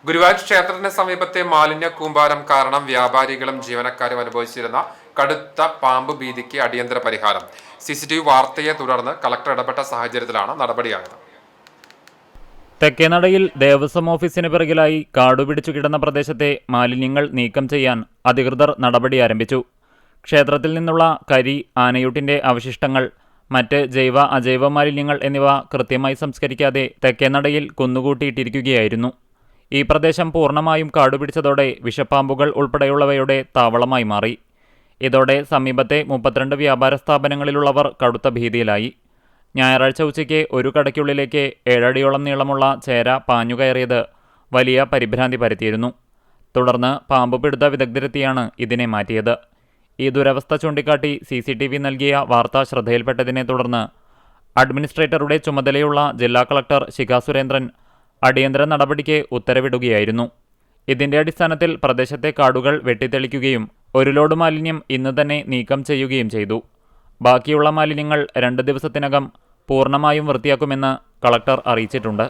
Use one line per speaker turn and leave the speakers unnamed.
ഗുരുവായൂർ ക്ഷേത്രത്തിന് സമീപത്തെ മാലിന്യ കൂമ്പാരം കാരണം വ്യാപാരികളും ജീവനക്കാരും അനുഭവിച്ചിരുന്ന കടുത്ത പാമ്പ് ഭീതിക്ക് അടിയന്തര പരിഹാരം. CCTV വാർത്തയെ തുടർന്ന് കളക്ടർ ഇടപെട്ട സാഹചര്യത്തിലാണ് നടപടിയായത്.
തെക്കേനടയിൽ ദേവസ്വം ഓഫീസിന് പിറകിലായി കാടുപിടിച്ചു കിടന്ന പ്രദേശത്തെ മാലിന്യങ്ങൾ നീക്കം ചെയ്യാൻ അധികൃതർ നടപടി ആരംഭിച്ചു. ക്ഷേത്രത്തിൽ നിന്നുള്ള കരി, ആനയൂട്ടിന്റെ അവശിഷ്ടങ്ങൾ, മറ്റ് ജൈവ അജൈവ മാലിന്യങ്ങൾ എന്നിവ കൃത്യമായി സംസ്കരിക്കാതെ തെക്കേനടയിൽ കുന്നുകൂട്ടിയിട്ടിരിക്കുകയായിരുന്നു. ഈ പ്രദേശം പൂർണ്ണമായും കാടുപിടിച്ചതോടെ വിഷപ്പാമ്പുകൾ ഉൾപ്പെടെയുള്ളവയുടെ താവളമായി മാറി. ഇതോടെ സമീപത്തെ 32 വ്യാപാര സ്ഥാപനങ്ങളിലുള്ളവർ കടുത്ത ഭീതിയിലായി. ഞായറാഴ്ച ഉച്ചയ്ക്ക് ഒരു കടയ്ക്കുള്ളിലേക്ക് 7 അടിയോളം നീളമുള്ള ചേര പാഞ്ഞുകയറിയത് വലിയ പരിഭ്രാന്തി പരത്തിയിരുന്നു. തുടർന്ന് പാമ്പ് പിടുത്ത വിദഗ്ധരെത്തിയാണ് ഇതിനെ മാറ്റിയത്. ഈ ദുരവസ്ഥ ചൂണ്ടിക്കാട്ടി CCTV നൽകിയ വാർത്ത ശ്രദ്ധയിൽപ്പെട്ടതിനെ തുടർന്ന് അഡ്മിനിസ്ട്രേറ്ററുടെ ചുമതലയുള്ള ജില്ലാ കളക്ടർ ശിഖ സുരേന്ദ്രൻ അടിയന്തര നടപടിക്ക് ഉത്തരവിടുകയായിരുന്നു. ഇതിന്റെ അടിസ്ഥാനത്തിൽ പ്രദേശത്തെ കാടുകൾ വെട്ടിത്തെളിക്കുകയും 1 ലോഡ് മാലിന്യം ഇന്ന് തന്നെ നീക്കം ചെയ്യുകയും ചെയ്തു. ബാക്കിയുള്ള മാലിന്യങ്ങൾ 2 ദിവസത്തിനകം പൂർണ്ണമായും വൃത്തിയാക്കുമെന്ന് കളക്ടർ അറിയിച്ചിട്ടുണ്ട്.